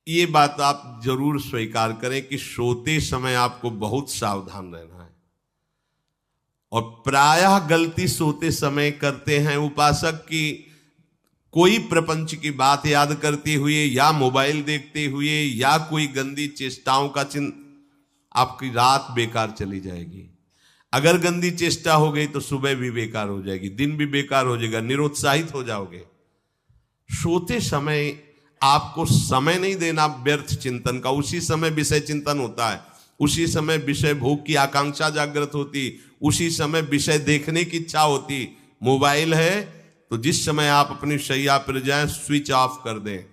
ये बात आप जरूर स्वीकार करें कि सोते समय आपको बहुत सावधान रहना है। और प्रायः गलती सोते समय करते हैं उपासक की, कोई प्रपंच की बात याद करते हुए या मोबाइल देखते हुए या कोई गंदी चेष्टाओं का आपकी रात बेकार चली जाएगी। अगर गंदी चेष्टा हो गई तो सुबह भी बेकार हो जाएगी, दिन भी बेकार हो जाएगा, निरुत्साहित हो जाओगे। सोते समय आपको समय नहीं देना व्यर्थ चिंतन का। उसी समय विषय चिंतन होता है, उसी समय विषय भोग की आकांक्षा जागृत होती, उसी समय विषय देखने की इच्छा होती। मोबाइल है तो जिस समय आप अपनी शैया पर जाएं स्विच ऑफ कर दें।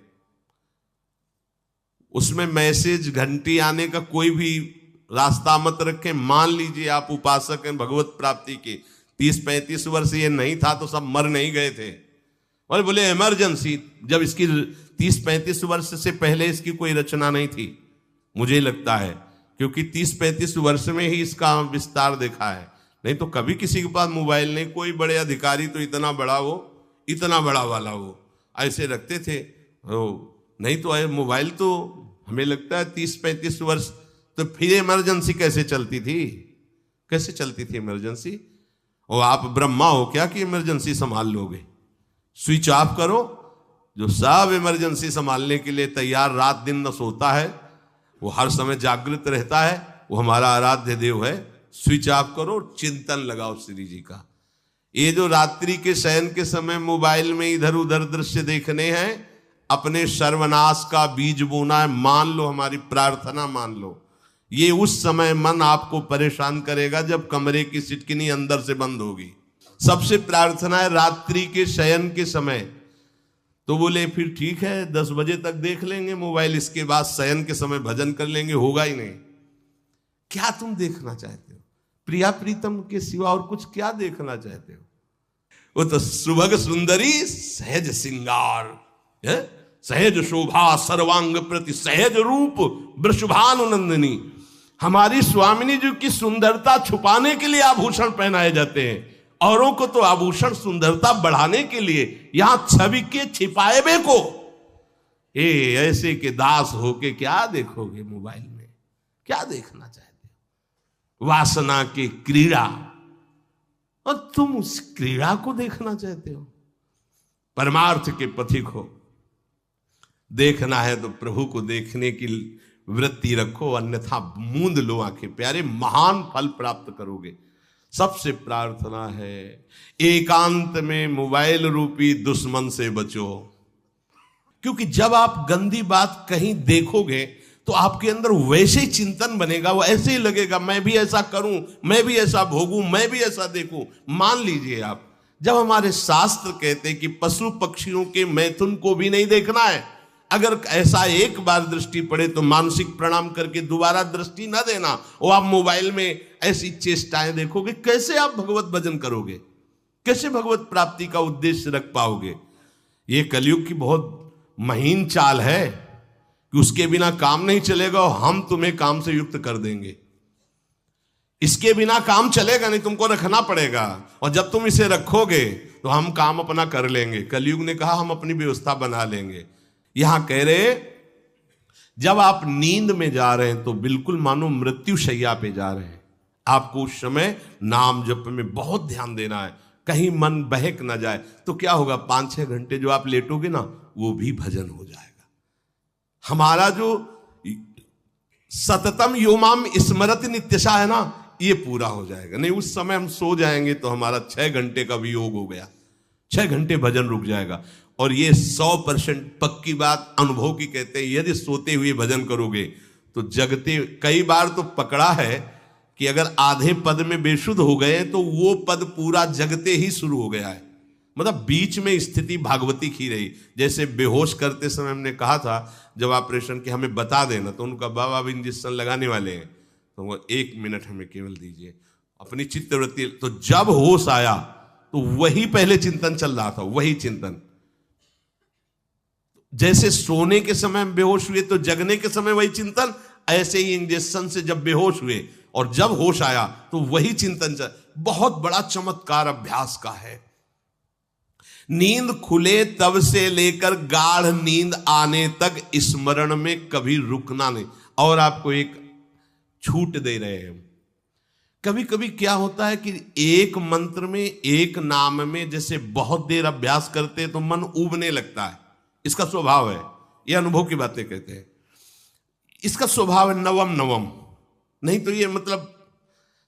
उसमें मैसेज घंटी आने का कोई भी रास्ता मत रखें। मान लीजिए आप उपासक हैं भगवत प्राप्ति के, 30-35 वर्ष ये नहीं था तो सब मर नहीं गए थे। और बोले इमरजेंसी, जब इसकी 30-35 वर्ष से पहले इसकी कोई रचना नहीं थी, मुझे लगता है, क्योंकि 30-35 वर्ष में ही इसका विस्तार देखा है। नहीं तो कभी किसी के पास मोबाइल नहीं। कोई बड़े अधिकारी तो इतना बड़ा वो, इतना बड़ा वाला वो ऐसे रखते थे। नहीं तो मोबाइल तो हमें लगता है 30-35 वर्ष। तो फिर इमरजेंसी कैसे चलती थी? कैसे चलती थी इमरजेंसी? और आप ब्रह्मा हो क्या कि इमरजेंसी संभाल लोगे? स्विच ऑफ करो। जो सब इमरजेंसी संभालने के लिए तैयार, रात दिन न सोता है, वो हर समय जागृत रहता है, वो हमारा आराध्य देव है। स्विच ऑफ करो, चिंतन लगाओ श्री जी का। ये जो रात्रि के शयन के समय मोबाइल में इधर उधर दृश्य देखने हैं, अपने सर्वनाश का बीज बोना है। मान लो, हमारी प्रार्थना मान लो, ये उस समय मन आपको परेशान करेगा जब कमरे की सिटकिनी अंदर से बंद होगी। सबसे प्रार्थना है रात्रि के शयन के समय। तो बोले फिर ठीक है 10 बजे तक देख लेंगे मोबाइल, इसके बाद शयन के समय भजन कर लेंगे। होगा ही नहीं। क्या तुम देखना चाहते हो? प्रिया प्रीतम के सिवा और कुछ क्या देखना चाहते हो? वो तो सुभग सुंदरी सहज सिंगार है, सहज शोभा सर्वांग प्रति सहज रूप वृषभानुनंदिनी। हमारी स्वामिनी जी की सुंदरता छुपाने के लिए आभूषण पहनाए जाते हैं, औरों को तो आभूषण सुंदरता बढ़ाने के लिए। यहां छवि के छिपाए को ऐसे के दास होके क्या देखोगे मोबाइल में? क्या देखना चाहते हो? वासना की क्रीड़ा, और तुम उस क्रीड़ा को देखना चाहते हो? परमार्थ के पथिक हो। देखना है तो प्रभु को देखने की वृत्ति रखो, अन्यथा मूंद लो आंखें। प्यारे, महान फल प्राप्त करोगे। सबसे प्रार्थना है एकांत में मोबाइल रूपी दुश्मन से बचो। क्योंकि जब आप गंदी बात कहीं देखोगे तो आपके अंदर वैसे ही चिंतन बनेगा, वो ऐसे ही लगेगा मैं भी ऐसा करूं, मैं भी ऐसा भोगूं, मैं भी ऐसा देखूं। मान लीजिए आप, जब हमारे शास्त्र कहते हैं कि पशु पक्षियों के मैथुन को भी नहीं देखना है, अगर ऐसा एक बार दृष्टि पड़े तो मानसिक प्रणाम करके दोबारा दृष्टि न देना। और आप मोबाइल में ऐसी चेष्टाएं देखोगे, कैसे आप भगवत भजन करोगे? कैसे भगवत प्राप्ति का उद्देश्य रख पाओगे? ये कलयुग की बहुत महीन चाल है कि उसके बिना काम नहीं चलेगा और हम तुम्हें काम से युक्त कर देंगे। इसके बिना काम चलेगा नहीं, तुमको रखना पड़ेगा। और जब तुम इसे रखोगे तो हम काम अपना कर लेंगे। कलयुग ने कहा हम अपनी व्यवस्था बना लेंगे। यहां कह रहे जब आप नींद में जा रहे हैं तो बिल्कुल मानो मृत्यु शैया पे जा रहे हैं। आपको उस समय नाम जप में बहुत ध्यान देना है, कहीं मन बहक ना जाए। तो क्या होगा, 5-6 घंटे जो आप लेटोगे ना, वो भी भजन हो जाएगा। हमारा जो सततम योमाम स्मरति नित्यशा है ना, ये पूरा हो जाएगा। नहीं, उस समय हम सो जाएंगे तो हमारा 6 घंटे का भी योग हो गया, 6 घंटे भजन रुक जाएगा। और ये 100% पक्की बात अनुभव की कहते हैं। यदि सोते हुए भजन करोगे तो जगते, कई बार तो पकड़ा है कि अगर आधे पद में बेशुद्ध हो गए तो वो पद पूरा जगते ही शुरू हो गया है। मतलब बीच में स्थिति भागवती की रही। जैसे बेहोश करते समय हमने कहा था जब ऑपरेशन के हमें बता देना, तो उनका बाबा अब इंजेक्शन लगाने वाले हैं तो वो 1 मिनट हमें केवल दीजिए, अपनी चित्तवृत्ति। तो जब होश आया तो वही पहले चिंतन चल रहा था, वही चिंतन। जैसे सोने के समय बेहोश हुए तो जगने के समय वही चिंतन, ऐसे ही इंजेक्शन से जब बेहोश हुए और जब होश आया तो वही चिंतन चल। बहुत बड़ा चमत्कार अभ्यास का है। नींद खुले तब से लेकर गाढ़ नींद आने तक स्मरण में कभी रुकना नहीं। और आपको एक छूट दे रहे हैं। कभी कभी क्या होता है कि एक मंत्र में, एक नाम में जैसे बहुत देर अभ्यास करते हैं तो मन उबने लगता है। इसका स्वभाव है, ये अनुभव की बातें कहते हैं। इसका स्वभाव है नवम नवम, नहीं तो ये मतलब,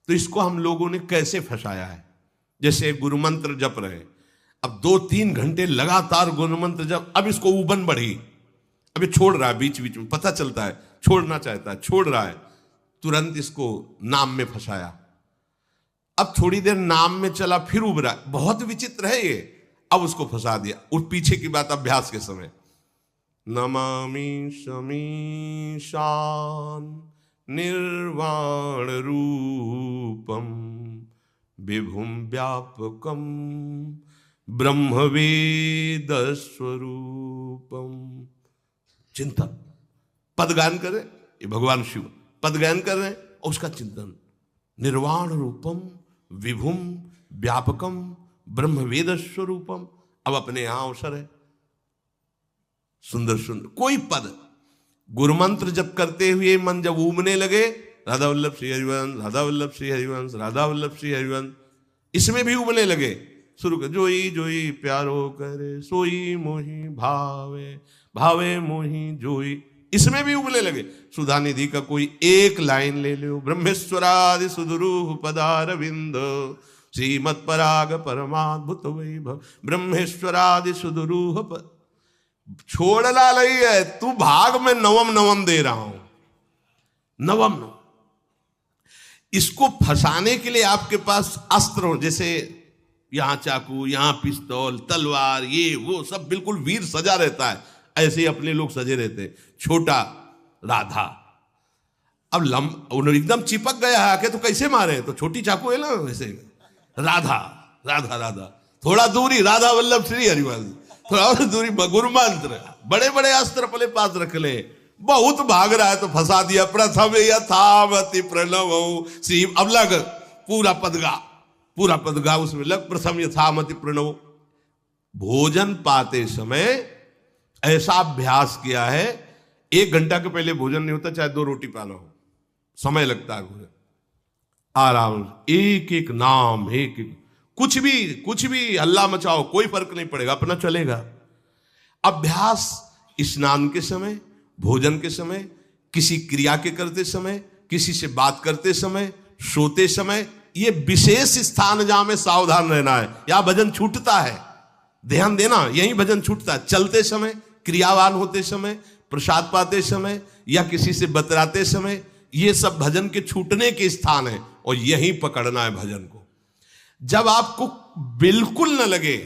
तो इसको हम लोगों ने कैसे फंसाया है। जैसे गुरु मंत्र जप रहे, अब 2-3 घंटे लगातार गुरु मंत्र जप, अब इसको उबन बढ़ी, अब ये छोड़ रहा है, बीच बीच में पता चलता है छोड़ना चाहता है, छोड़ रहा है, तुरंत इसको नाम में फंसाया। अब थोड़ी देर नाम में चला, फिर उब रहा है, बहुत विचित्र है ये। अब उसको फंसा दिया। उस पीछे की बात अभ्यास के समय, नमामि शमीशान निर्वाण रूपम विभुम व्यापकम ब्रह्मवेद स्वरूपम। चिंतन, पदगान कर रहे, ये भगवान शिव पदगान कर रहे हैं और उसका चिंतन, निर्वाण रूपम विभुम व्यापकम ब्रह्मवेद स्वरूपम। अब अपने यहां अवसर है, सुंदर सुंदर कोई पद गुरु मंत्र जब करते हुए मन जब उबने लगे, राधा वल्लभ श्री हरिवंश, राधा वल्लभ श्री हरिवंश, राधा वल्लभ श्री हरिवंश, इसमें भी उबने लगे, शुरू कर, जोई जोई प्यारो करे सोई मोही भावे, भावे मोही जोई, इसमें भी उबले लगे। सुधा निधि का कोई एक लाइन ले लो, ब्रह्मेश्वरादि सुदुरूह पदारविंद श्रीमत् पराग परमाद्भुत वैभव, ब्रह्मेश्वरादि सुदुरूह छोड़ना नहीं है, तू भाग में नवम नवम दे रहा हूं, नवम नवम। इसको फंसाने के लिए आपके पास अस्त्र हो, जैसे यहां चाकू, यहां पिस्तौल, तलवार, ये वो सब बिल्कुल वीर सजा रहता है, ऐसे ही अपने लोग सजे रहते। छोटा राधा, अब उन्होंने एकदम चिपक गया आके तो कैसे मारे, तो छोटी चाकू है ना वैसे, राधा राधा राधा, थोड़ा दूरी राधा वल्लभ श्री हरिवंश, थोड़ा और दूरी गुरु मंत्र, बड़े बड़े अस्त्र अपने पास रख ले, बहुत भाग रहा है तो फंसा दिया। प्रथम यथावति प्रणव श्री, अब लग पूरा पदगा, पूरा पदगा उसमें लग, प्रथम यथामति प्रणव। भोजन पाते समय ऐसा अभ्यास किया है, 1 घंटा के पहले भोजन नहीं होता, चाहे 2 रोटी पाना हो, समय लगता है भोजन, आराम, एक एक नाम, एक एक, कुछ भी हल्ला मचाओ, कोई फर्क नहीं पड़ेगा, अपना चलेगा। अभ्यास स्नान के समय, भोजन के समय, किसी क्रिया के करते समय, किसी से बात करते समय, सोते समय, ये विशेष स्थान जहां में सावधान रहना है। यहां भजन छूटता है, ध्यान देना, यही भजन छूटता है। चलते समय, क्रियावान होते समय, प्रसाद पाते समय या किसी से बतराते समय, ये सब भजन के छूटने के स्थान है और यही पकड़ना है भजन को। जब आपको बिल्कुल न लगे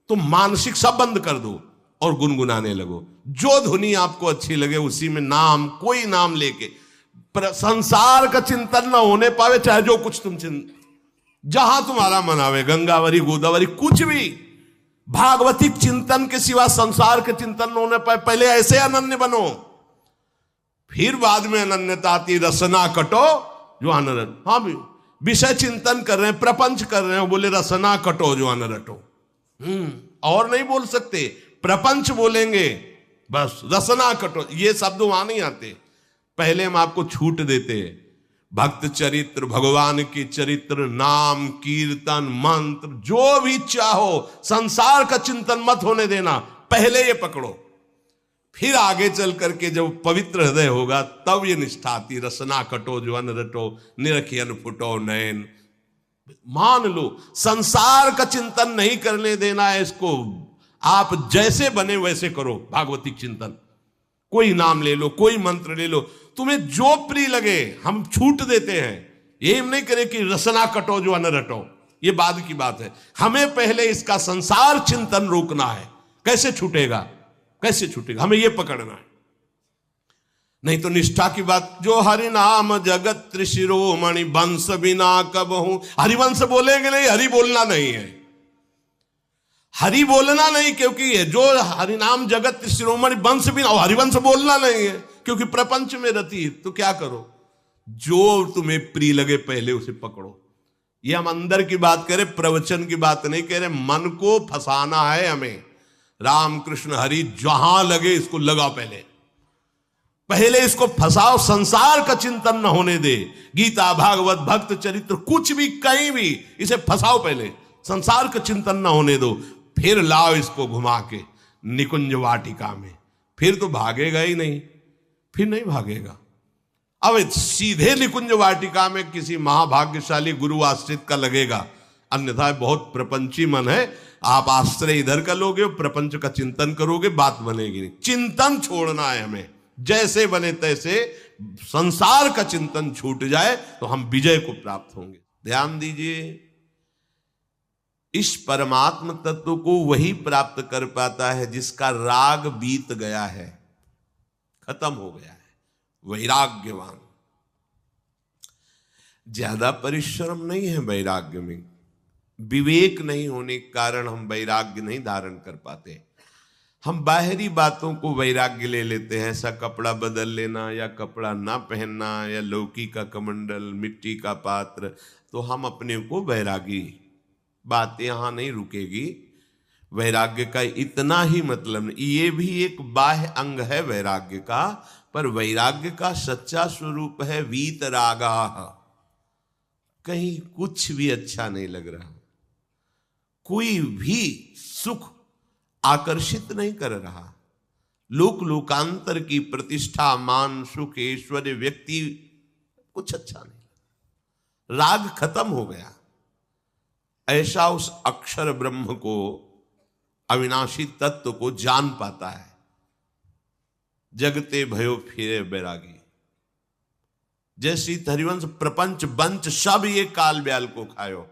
तो मानसिक सब बंद कर दो और गुनगुनाने लगो, जो धुनी आपको अच्छी लगे उसी में नाम, कोई नाम लेके, संसार का चिंतन न होने पावे, चाहे जो कुछ तुम जहां तुम्हारा मन आवे, गंगावरी गोदावरी कुछ भी, भागवतिक चिंतन के सिवा संसार के चिंतन न होने पाए। पहले ऐसे अनन्य बनो, फिर बाद में अनन्यता आती, रसना कटो जो अनरट। हाँ भी विषय चिंतन कर रहे हैं, प्रपंच कर रहे हैं, बोले रसना कटो जो अनरटो, और नहीं बोल सकते, प्रपंच बोलेंगे बस, रसना कटो, ये शब्द वहां नहीं आते। पहले हम आपको छूट देते, भक्त चरित्र, भगवान की चरित्र, नाम, कीर्तन, मंत्र, जो भी चाहो, संसार का चिंतन मत होने देना, पहले ये पकड़ो, फिर आगे चल करके जब पवित्र हृदय होगा तब ये निष्ठा आती, रसना कटो जो अन रटो, निरखियन फुटो नयन। मान लो संसार का चिंतन नहीं करने देना है इसको, आप जैसे बने वैसे करो भागवतिक चिंतन, कोई नाम ले लो, कोई मंत्र ले लो, तुम्हें जो प्रिय लगे, हम छूट देते हैं। ये नहीं करे कि रसना कटो जो अन रटो, ये बाद की बात है, हमें पहले इसका संसार चिंतन रोकना है। कैसे छूटेगा, कैसे छूटेगा, हमें यह पकड़ना है, नहीं तो निष्ठा की बात। जो हरि नाम जगत त्रिशिरोमणि वंश बिना कबहू, हरिवंश बोलेंगे नहीं, हरि बोलना नहीं है, हरि बोलना नहीं, क्योंकि जो हरिनाम जगत शिरोमणि वंश बिना, हरिवंश बोलना नहीं है क्योंकि प्रपंच में रति। तो क्या करो, जो तुम्हें प्रिय लगे पहले उसे पकड़ो, ये हम अंदर की बात करें, प्रवचन की बात नहीं कह रहे। मन को फंसाना है हमें। राम कृष्ण हरि जहां लगे इसको लगाओ, पहले इसको फंसाओ, संसार का चिंतन न होने दे। गीता भागवत भक्त चरित्र कुछ भी कहीं भी इसे फंसाओ, पहले संसार का चिंतन न होने दो, फिर लाओ इसको घुमा के निकुंज वाटिका में। फिर तो भागेगा ही नहीं, फिर नहीं भागेगा। अब सीधे निकुंज वाटिका में किसी महाभाग्यशाली गुरु आश्रित का लगेगा, अन्यथा बहुत प्रपंची मन है। आप आश्रय इधर का लोगे, प्रपंच का चिंतन करोगे, बात बनेगी नहीं। चिंतन छोड़ना है हमें, जैसे बने तैसे संसार का चिंतन छूट जाए तो हम विजय को प्राप्त होंगे। ध्यान दीजिए, इस परमात्म तत्व को वही प्राप्त कर पाता है जिसका राग बीत गया है, खत्म हो गया है, वैराग्यवान। ज्यादा परिश्रम नहीं है वैराग्य में, विवेक नहीं होने के कारण हम वैराग्य नहीं धारण कर पाते। हम बाहरी बातों को वैराग्य ले लेते हैं, ऐसा कपड़ा बदल लेना या कपड़ा ना पहनना या लौकी का कमंडल, मिट्टी का पात्र, तो हम अपने को वैरागी। बात यहां नहीं रुकेगी। वैराग्य का इतना ही मतलब नहीं, ये भी एक बाह्य अंग है वैराग्य का, पर वैराग्य का सच्चा स्वरूप है वीतरागा। कहीं कुछ भी अच्छा नहीं लग रहा, कोई भी सुख आकर्षित नहीं कर रहा, लोक लोकांतर की प्रतिष्ठा, मान, सुख, ऐश्वर्य, व्यक्ति, कुछ अच्छा नहीं, राग खत्म हो गया। ऐसा उस अक्षर ब्रह्म को, अविनाशी तत्व को जान पाता है। जगते भयो फिरे बैरागी, जैसी हरिवंश प्रपंच बंच सब ये काल ब्याल को खायो।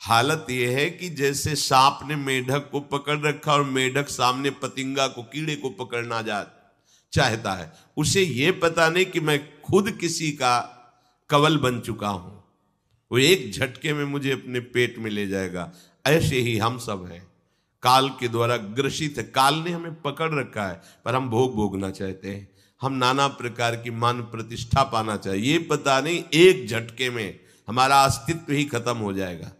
हालत यह है कि जैसे सांप ने मेढक को पकड़ रखा और मेढक सामने पतिंगा को, कीड़े को पकड़ना चाहता है, उसे यह पता नहीं कि मैं खुद किसी का कवल बन चुका हूं, वो एक झटके में मुझे अपने पेट में ले जाएगा। ऐसे ही हम सब हैं, काल के द्वारा ग्रसित है। काल ने हमें पकड़ रखा है, पर हम भोग भोगना चाहते हैं, हम नाना प्रकार की मान प्रतिष्ठा पाना चाहिए। ये पता नहीं एक झटके में हमारा अस्तित्व ही खत्म हो जाएगा।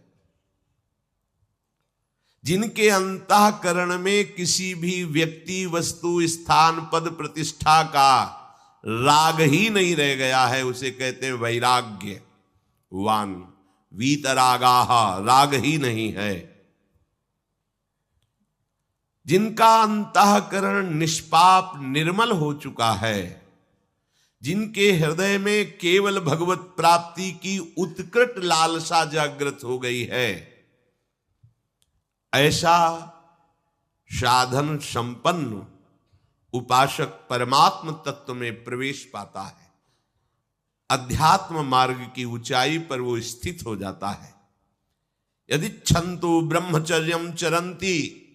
जिनके अंतःकरण में किसी भी व्यक्ति, वस्तु, स्थान, पद, प्रतिष्ठा का राग ही नहीं रह गया है, उसे कहते हैं वैराग्यवान। वीतरागाः, राग ही नहीं है। जिनका अंतःकरण निष्पाप निर्मल हो चुका है, जिनके हृदय में केवल भगवत प्राप्ति की उत्कट लालसा जागृत हो गई है, ऐसा साधन संपन्न उपासक परमात्म तत्व में प्रवेश पाता है। अध्यात्म मार्ग की ऊंचाई पर वो स्थित हो जाता है। यदि छंतु ब्रह्मचर्यम चरंती,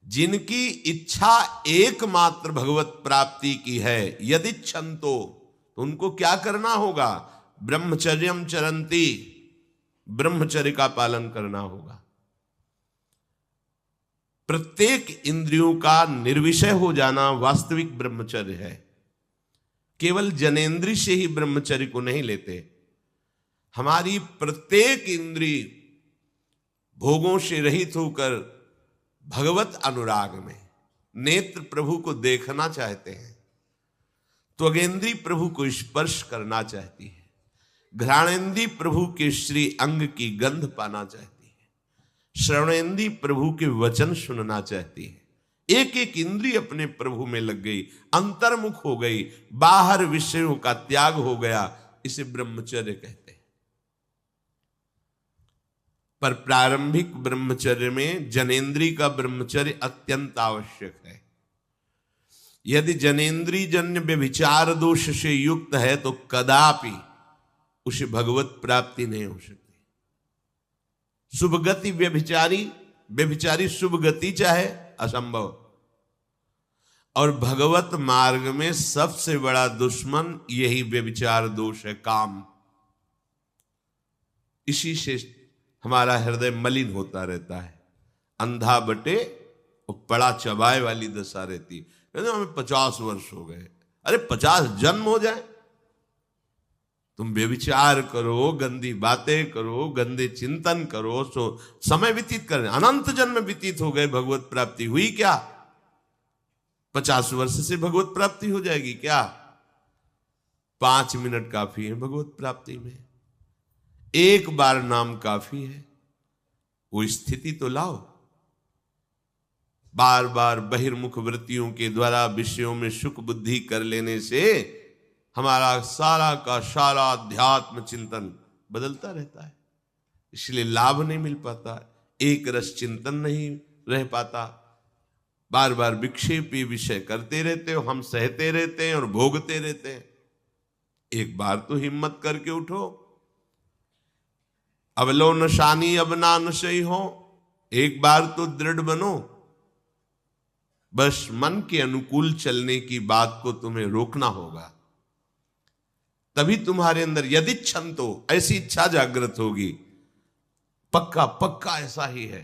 जिनकी इच्छा एकमात्र भगवत प्राप्ति की है, यदि छंतो, तो उनको क्या करना होगा? ब्रह्मचर्यम चरंती, ब्रह्मचर्य का पालन करना होगा। प्रत्येक इंद्रियों का निर्विषय हो जाना वास्तविक ब्रह्मचर्य है। केवल जनेंद्रिय से ही ब्रह्मचर्य को नहीं लेते। हमारी प्रत्येक इंद्रिय भोगों से रहित होकर भगवत अनुराग में, नेत्र प्रभु को देखना चाहते हैं, त्वगेंद्री प्रभु को स्पर्श करना चाहती है, घ्राणेंद्री प्रभु के श्री अंग की गंध पाना चाहती है, श्रवणेंद्री प्रभु के वचन सुनना चाहती है। एक एक इंद्रिय अपने प्रभु में लग गई, अंतर्मुख हो गई, बाहर विषयों का त्याग हो गया। इसे ब्रह्मचर्य कहते हैं। पर प्रारंभिक ब्रह्मचर्य में जनेंद्रिय का ब्रह्मचर्य अत्यंत आवश्यक है। यदि जनेंद्रिय जन्य व्यभिचार दोष से युक्त है तो कदापि उसे भगवत प्राप्ति नहीं हो सकती। शुभ गति व्यभिचारी शुभ गति चाहे, असंभव। और भगवत मार्ग में सबसे बड़ा दुश्मन यही व्यभिचार दोष है, काम। इसी से हमारा हृदय मलिन होता रहता है, अंधा बटे और पड़ा चबाए वाली दशा रहती है। हमें 50 वर्ष हो गए। अरे 50 जन्म हो जाए, तुम व्यभिचार करो, गंदी बातें करो, गंदे चिंतन करो, सो समय व्यतीत कर, अनंत जन्म व्यतीत हो गए, भगवत प्राप्ति हुई क्या? 50 वर्ष से भगवत प्राप्ति हो जाएगी क्या? 5 मिनट काफी है भगवत प्राप्ति में, एक बार नाम काफी है। वो स्थिति तो लाओ। बार बार बहिर्मुख वृत्तियों के द्वारा विषयों में सुख बुद्धि कर लेने से हमारा सारा का सारा अध्यात्म चिंतन बदलता रहता है, इसलिए लाभ नहीं मिल पाता, एक रस चिंतन नहीं रह पाता। बार बार विक्षेपी विषय करते रहते हो, हम सहते रहते हैं और भोगते रहते हैं। एक बार तो हिम्मत करके उठो, अब लो नशानी अब ना नशई हो, एक बार तो दृढ़ बनो। बस मन के अनुकूल चलने की बात को तुम्हें रोकना होगा, तभी तुम्हारे अंदर यदि क्षंतो, ऐसी इच्छा जागृत होगी। पक्का पक्का ऐसा ही है,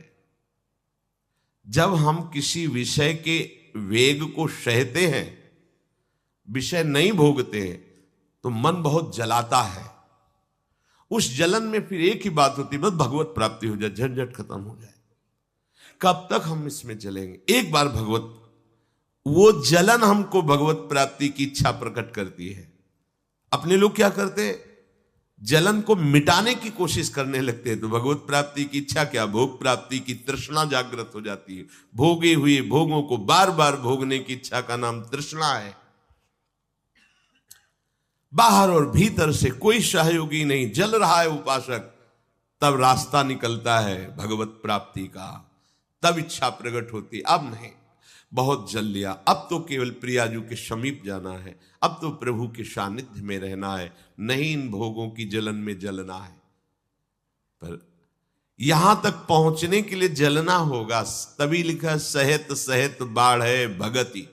जब हम किसी विषय के वेग को सहते हैं, विषय नहीं भोगते हैं, तो मन बहुत जलाता है। उस जलन में फिर एक ही बात होती है, बस भगवत प्राप्ति हो जाए, झंझट खत्म हो जाए। कब तक हम इसमें चलेंगे? एक बार भगवत, वो जलन हमको भगवत प्राप्ति की इच्छा प्रकट करती है। अपने लोग क्या करते हैं, जलन को मिटाने की कोशिश करने लगते हैं, तो भगवत प्राप्ति की इच्छा क्या, भोग प्राप्ति की तृष्णा जागृत हो जाती है। भोगे हुए भोगों को बार बार भोगने की इच्छा का नाम तृष्णा है। बाहर और भीतर से कोई सहयोगी नहीं, जल रहा है उपासक, तब रास्ता निकलता है भगवत प्राप्ति का, तब इच्छा प्रकट होती। अब नहीं, बहुत जल लिया, अब तो केवल प्रियाजू के समीप जाना है, अब तो प्रभु के सानिध्य में रहना है, नहीं इन भोगों की जलन में जलना है। पर यहां तक पहुंचने के लिए जलना होगा, तभी लिखा सहित सहित बाढ़ है भगति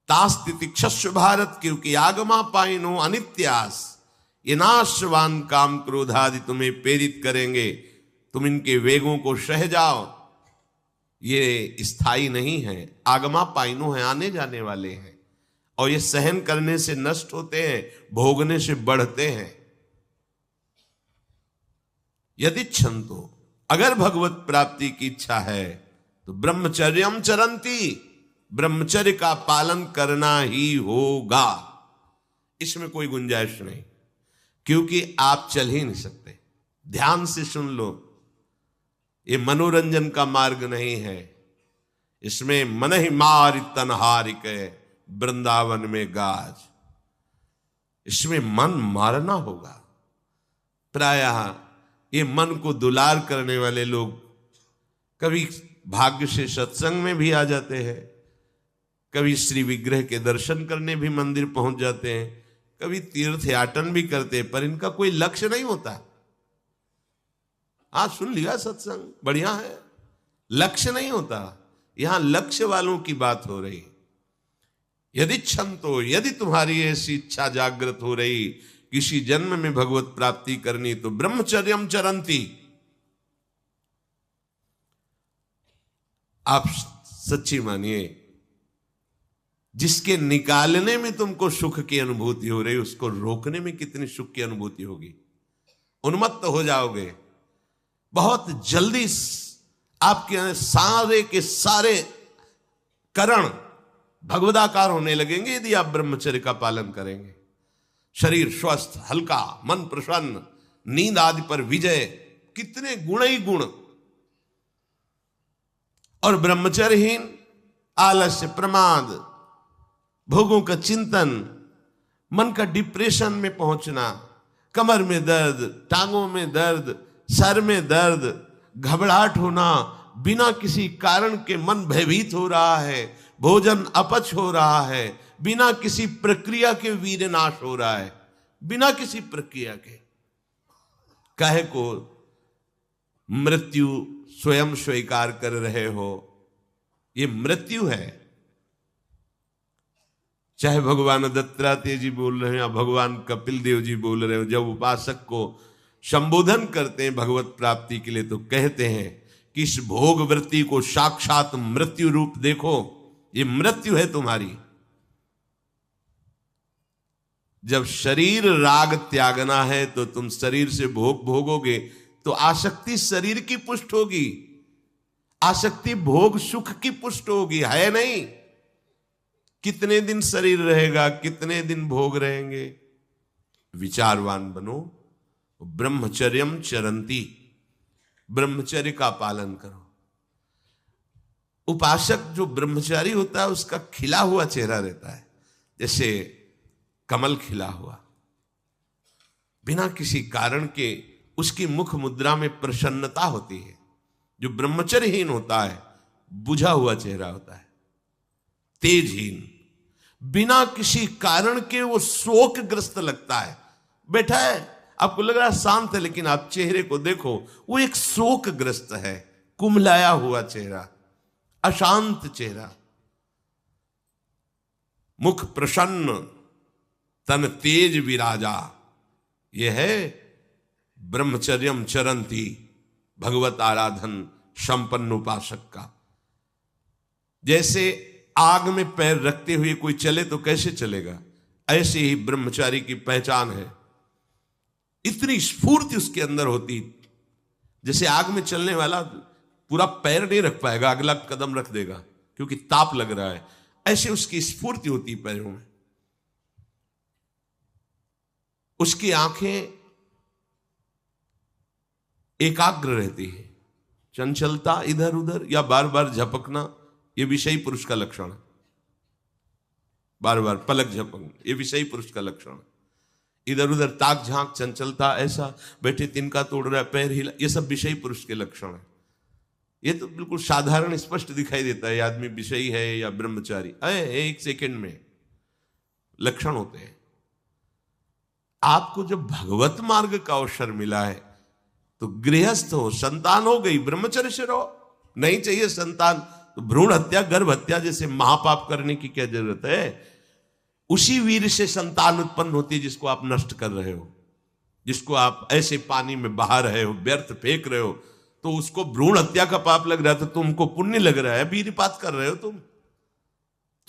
तास्तिति क्षस्व भारत, क्योंकि आगमा पाइनो अनित्यास, ये नाशवान काम क्रोध आदि तुम्हें प्रेरित करेंगे, तुम इनके वेगों को सह जाओ। ये स्थायी नहीं है, आगमा पाइनो है, आने जाने वाले हैं, और ये सहन करने से नष्ट होते हैं, भोगने से बढ़ते हैं। यदि क्षंतो, अगर भगवत प्राप्ति की इच्छा है तो ब्रह्मचर्यम चरंती, ब्रह्मचर्य का पालन करना ही होगा, इसमें कोई गुंजाइश नहीं, क्योंकि आप चल ही नहीं सकते। ध्यान से सुन लो, ये मनोरंजन का मार्ग नहीं है, इसमें मन ही मार तनहारिक वृंदावन में गाज, इसमें मन मारना होगा। प्रायः ये मन को दुलार करने वाले लोग कभी भाग्य से सत्संग में भी आ जाते हैं, कभी श्री विग्रह के दर्शन करने भी मंदिर पहुंच जाते हैं, कभी तीर्थ याटन भी करते हैं, पर इनका कोई लक्ष्य नहीं होता। आज सुन लिया सत्संग, बढ़िया है, लक्ष्य नहीं होता। यहां लक्ष्य वालों की बात हो रही। यदि क्षंतो, यदि तुम्हारी ऐसी इच्छा जागृत हो रही किसी जन्म में भगवत प्राप्ति करनी, तो ब्रह्मचर्यम चरंती, आप सच्ची मानिए, जिसके निकालने में तुमको सुख की अनुभूति हो रही, उसको रोकने में कितनी सुख की अनुभूति होगी। उन्मत्त हो जाओगे, बहुत जल्दी आपके सारे के सारे करण भगवदाकार होने लगेंगे यदि आप ब्रह्मचर्य का पालन करेंगे। शरीर स्वस्थ, हल्का, मन प्रसन्न, नींद आदि पर विजय, कितने गुण ही गुण। और ब्रह्मचर्यहीन आलस्य, प्रमाद, भोगों का चिंतन, मन का डिप्रेशन में पहुंचना, कमर में दर्द, टांगों में दर्द, सर में दर्द, घबराहट होना, बिना किसी कारण के मन भयभीत हो रहा है, भोजन अपच हो रहा है, बिना किसी प्रक्रिया के वीर नाश हो रहा है, बिना किसी प्रक्रिया के। काहे को मृत्यु स्वयं स्वीकार कर रहे हो, ये मृत्यु है। चाहे भगवान दत्तात्रेय जी बोल रहे हैं या भगवान कपिल देव जी बोल रहे हो, जब उपासक को संबोधन करते हैं भगवत प्राप्ति के लिए, तो कहते हैं कि इस भोग वृत्ति को साक्षात मृत्यु रूप देखो, ये मृत्यु है तुम्हारी। जब शरीर राग त्यागना है तो तुम शरीर से भोग भोगोगे तो आसक्ति शरीर की पुष्ट होगी, आसक्ति भोग सुख की पुष्ट होगी, है नहीं। कितने दिन शरीर रहेगा, कितने दिन भोग रहेंगे। विचारवान बनो, ब्रह्मचर्यम चरंती, ब्रह्मचर्य का पालन करो। उपासक जो ब्रह्मचारी होता है उसका खिला हुआ चेहरा रहता है, जैसे कमल खिला हुआ, बिना किसी कारण के उसकी मुख मुद्रा में प्रसन्नता होती है। जो ब्रह्मचर्यहीन होता है बुझा हुआ चेहरा होता है, तेजहीन, बिना किसी कारण के वो शोकग्रस्त लगता है। बैठा है, आपको लग रहा है शांत है, लेकिन आप चेहरे को देखो, वो एक शोकग्रस्त है, कुम्हलाया हुआ चेहरा, अशांत चेहरा। मुख प्रसन्न, तन तेज विराजा, यह है ब्रह्मचर्यम चरंती, भगवत आराधन संपन्न उपासक का। जैसे आग में पैर रखते हुए कोई चले तो कैसे चलेगा, ऐसे ही ब्रह्मचारी की पहचान है। इतनी स्फूर्ति उसके अंदर होती, जैसे आग में चलने वाला पूरा पैर नहीं रख पाएगा, अगला कदम रख देगा क्योंकि ताप लग रहा है, ऐसे उसकी स्फूर्ति होती पैरों में। उसकी आंखें एकाग्र रहती है, चंचलता इधर उधर या बार बार झपकना यह विषयी पुरुष का लक्षण है। बार बार पलक झपकना यह विषयी पुरुष का लक्षण है। इधर उधर ताक झांक, चंचलता, ऐसा बैठे तिनका तोड़ रहा है, पैर हिला, ये सब विषयी पुरुष के लक्षण है। ये तो बिल्कुल साधारण स्पष्ट दिखाई देता है आदमी विषयी है या ब्रह्मचारी, एक सेकंड में लक्षण होते हैं। आपको जब भगवत मार्ग का अवसर मिला है तो गृहस्थ हो, संतान हो गई, ब्रह्मचर्य से रहो। नहीं चाहिए संतान तो भ्रूण हत्या, गर्भ हत्या जैसे महापाप करने की क्या जरूरत है। उसी वीर से संतान उत्पन्न होती है जिसको आप नष्ट कर रहे हो, जिसको आप ऐसे पानी में बहा रहे हो, व्यर्थ फेंक रहे हो, तो उसको भ्रूण हत्या का पाप लग रहा है, तो तुमको पुण्य लग रहा है, वीरपात कर रहे हो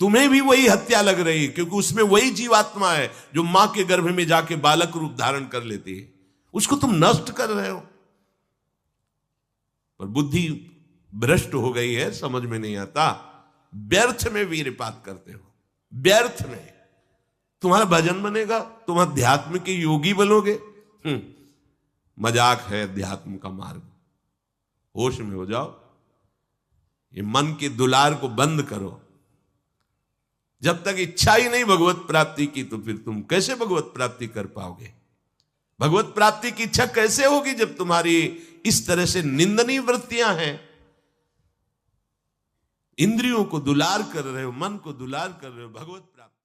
तुम्हें भी वही हत्या लग रही है, क्योंकि उसमें वही जीवात्मा है जो मां के गर्भ में जाके बालक रूप धारण कर लेती है, उसको तुम नष्ट कर रहे हो। पर बुद्धि भ्रष्ट हो गई है, समझ में नहीं आता, व्यर्थ में वीरपात करते हो, व्यर्थ में। तुम्हारा भजन बनेगा, तुम अध्यात्म के योगी बनोगे, मजाक है अध्यात्म का मार्ग। होश में हो जाओ, ये मन के दुलार को बंद करो। जब तक इच्छा ही नहीं भगवत प्राप्ति की, तो फिर तुम कैसे भगवत प्राप्ति कर पाओगे। भगवत प्राप्ति की इच्छा कैसे होगी जब तुम्हारी इस तरह से निंदनीय वृत्तियां हैं। इंद्रियों को दुलार कर रहे हो, मन को दुलार कर रहे हो, भगवत प्राप्ति